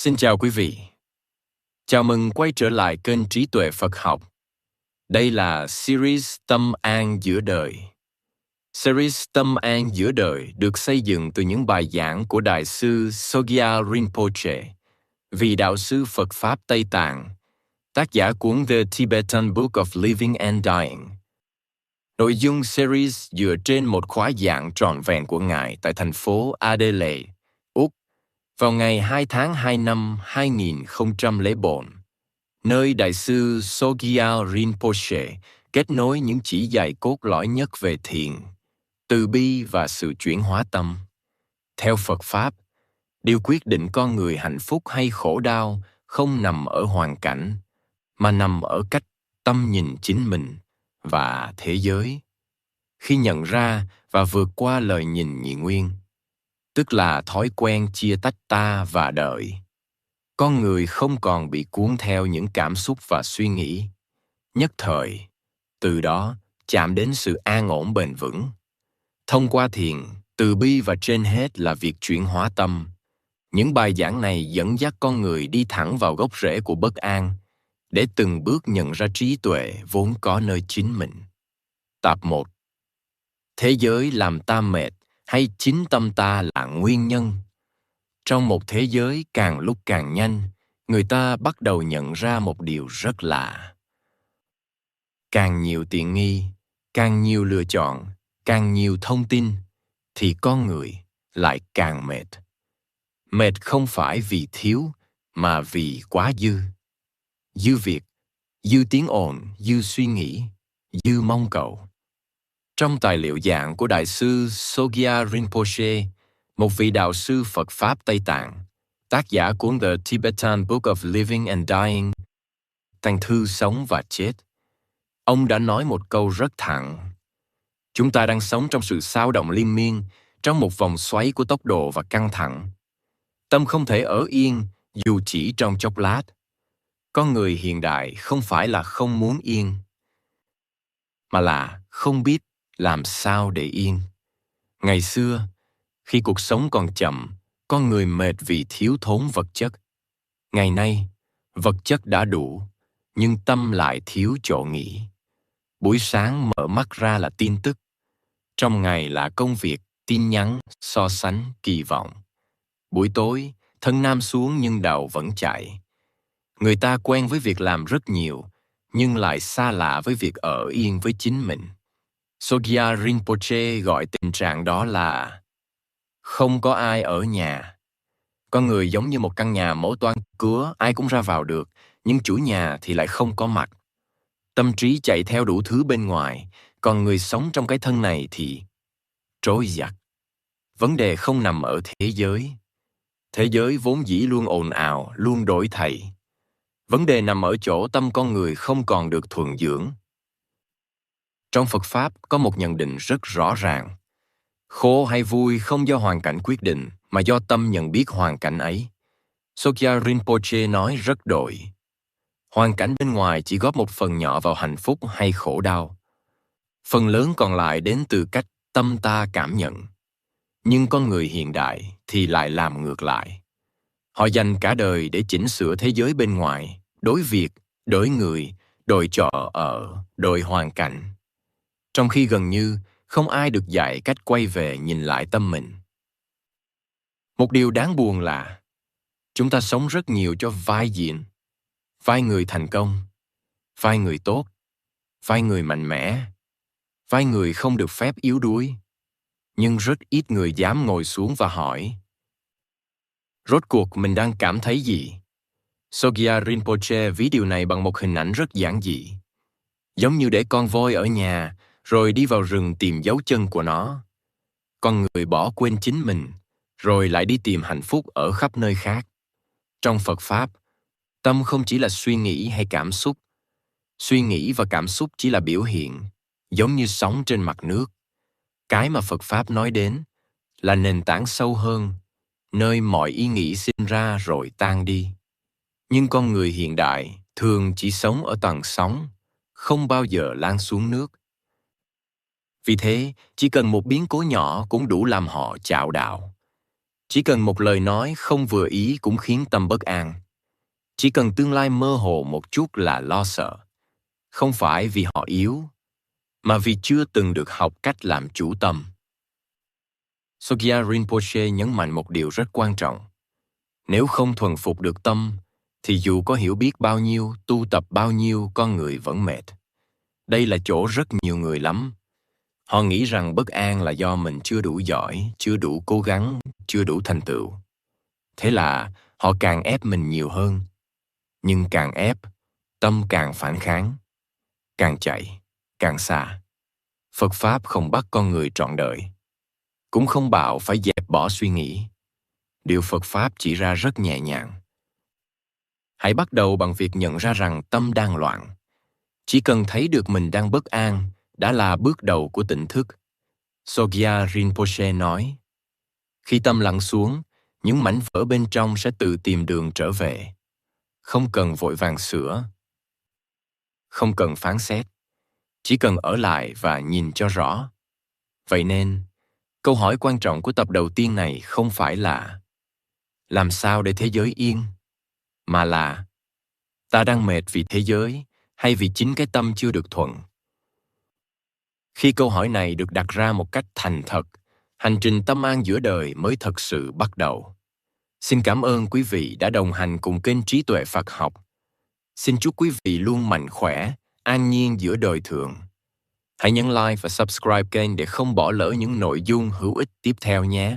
Xin chào quý vị. Chào mừng quay trở lại kênh Trí Tuệ Phật Học. Đây là series Tâm An Giữa Đời. Series Tâm An Giữa Đời được xây dựng từ những bài giảng của Đại sư Sogyal Rinpoche, vị đạo sư Phật Pháp Tây Tạng, tác giả cuốn The Tibetan Book of Living and Dying. Nội dung series dựa trên một khóa giảng trọn vẹn của Ngài tại thành phố Adelaide, Úc, vào ngày 2 tháng 2 năm 2004, nơi Đại sư Sogyal Rinpoche kết nối những chỉ dạy cốt lõi nhất về thiền, từ bi và sự chuyển hóa tâm. Theo Phật Pháp, điều quyết định con người hạnh phúc hay khổ đau không nằm ở hoàn cảnh, mà nằm ở cách tâm nhìn chính mình và thế giới. Khi nhận ra và vượt qua lời nhìn nhị nguyên, tức là thói quen chia tách ta và đời, con người không còn bị cuốn theo những cảm xúc và suy nghĩ nhất thời, từ đó chạm đến sự an ổn bền vững. Thông qua thiền, từ bi và trên hết là việc chuyển hóa tâm, những bài giảng này dẫn dắt con người đi thẳng vào gốc rễ của bất an, để từng bước nhận ra trí tuệ vốn có nơi chính mình. Tập 1. Thế giới làm ta mệt hay chính tâm ta là nguyên nhân? Trong một thế giới càng lúc càng nhanh, người ta bắt đầu nhận ra một điều rất lạ. Càng nhiều tiện nghi, càng nhiều lựa chọn, càng nhiều thông tin, thì con người lại càng mệt. Mệt không phải vì thiếu, mà vì quá dư. Dư việc, dư tiếng ồn, dư suy nghĩ, dư mong cầu. Trong tài liệu giảng của Đại sư Sogyal Rinpoche, một vị đạo sư Phật Pháp Tây Tạng, tác giả cuốn The Tibetan Book of Living and Dying, Tàng thư sống và chết, ông đã nói một câu rất thẳng. Chúng ta đang sống trong sự xao động liên miên, trong một vòng xoáy của tốc độ và căng thẳng. Tâm không thể ở yên dù chỉ trong chốc lát. Con người hiện đại không phải là không muốn yên, mà là không biết làm sao để yên. Ngày xưa, khi cuộc sống còn chậm, con người mệt vì thiếu thốn vật chất. Ngày nay, vật chất đã đủ, nhưng tâm lại thiếu chỗ nghỉ. Buổi sáng mở mắt ra là tin tức. Trong ngày là công việc, tin nhắn, so sánh, kỳ vọng. Buổi tối, thân nam xuống nhưng đầu vẫn chạy. Người ta quen với việc làm rất nhiều, nhưng lại xa lạ với việc ở yên với chính mình. Sogyal Rinpoche gọi tình trạng đó là không có ai ở nhà. Con người giống như một căn nhà mẫu toan cứa, ai cũng ra vào được, nhưng chủ nhà thì lại không có mặt. Tâm trí chạy theo đủ thứ bên ngoài, còn người sống trong cái thân này thì trôi dạt. Vấn đề không nằm ở thế giới. Thế giới vốn dĩ luôn ồn ào, luôn đổi thay. Vấn đề nằm ở chỗ tâm con người không còn được thuần dưỡng. Trong Phật Pháp có một nhận định rất rõ ràng. Khổ hay vui không do hoàn cảnh quyết định, mà do tâm nhận biết hoàn cảnh ấy. Sogyal Rinpoche nói rất đội. Hoàn cảnh bên ngoài chỉ góp một phần nhỏ vào hạnh phúc hay khổ đau. Phần lớn còn lại đến từ cách tâm ta cảm nhận. Nhưng con người hiện đại thì lại làm ngược lại. Họ dành cả đời để chỉnh sửa thế giới bên ngoài, đối việc, đổi người, đổi chỗ ở, đổi hoàn cảnh. Trong khi gần như không ai được dạy cách quay về nhìn lại tâm mình. Một điều đáng buồn là chúng ta sống rất nhiều cho vai diện, vai người thành công, vai người tốt, vai người mạnh mẽ, vai người không được phép yếu đuối. Nhưng rất ít người dám ngồi xuống và hỏi, rốt cuộc mình đang cảm thấy gì? Sogyal Rinpoche ví điều này bằng một hình ảnh rất giản dị. Giống như để con voi ở nhà, rồi đi vào rừng tìm dấu chân của nó. Con người bỏ quên chính mình, rồi lại đi tìm hạnh phúc ở khắp nơi khác. Trong Phật Pháp, tâm không chỉ là suy nghĩ hay cảm xúc. Suy nghĩ và cảm xúc chỉ là biểu hiện, giống như sóng trên mặt nước. Cái mà Phật Pháp nói đến là nền tảng sâu hơn, nơi mọi ý nghĩ sinh ra rồi tan đi. Nhưng con người hiện đại thường chỉ sống ở tầng sóng, không bao giờ lan xuống nước. Vì thế, chỉ cần một biến cố nhỏ cũng đủ làm họ chạo đạo. Chỉ cần một lời nói không vừa ý cũng khiến tâm bất an. Chỉ cần tương lai mơ hồ một chút là lo sợ. Không phải vì họ yếu, mà vì chưa từng được học cách làm chủ tâm. Sogyal Rinpoche nhấn mạnh một điều rất quan trọng. Nếu không thuần phục được tâm, thì dù có hiểu biết bao nhiêu, tu tập bao nhiêu, con người vẫn mệt. Đây là chỗ rất nhiều người lắm. Họ nghĩ rằng bất an là do mình chưa đủ giỏi, chưa đủ cố gắng, chưa đủ thành tựu. Thế là họ càng ép mình nhiều hơn. Nhưng càng ép, tâm càng phản kháng. Càng chạy, càng xa. Phật Pháp không bắt con người trọn đời. Cũng không bảo phải dẹp bỏ suy nghĩ. Điều Phật Pháp chỉ ra rất nhẹ nhàng. Hãy bắt đầu bằng việc nhận ra rằng tâm đang loạn. Chỉ cần thấy được mình đang bất an đã là bước đầu của tỉnh thức. Sogyal Rinpoche nói, khi tâm lắng xuống, những mảnh vỡ bên trong sẽ tự tìm đường trở về. Không cần vội vàng sửa. Không cần phán xét. Chỉ cần ở lại và nhìn cho rõ. Vậy nên, câu hỏi quan trọng của tập đầu tiên này không phải là làm sao để thế giới yên, mà là ta đang mệt vì thế giới hay vì chính cái tâm chưa được thuận. Khi câu hỏi này được đặt ra một cách thành thật, hành trình tâm an giữa đời mới thật sự bắt đầu. Xin cảm ơn quý vị đã đồng hành cùng kênh Trí Tuệ Phật Học. Xin chúc quý vị luôn mạnh khỏe, an nhiên giữa đời thường. Hãy nhấn like và subscribe kênh để không bỏ lỡ những nội dung hữu ích tiếp theo nhé.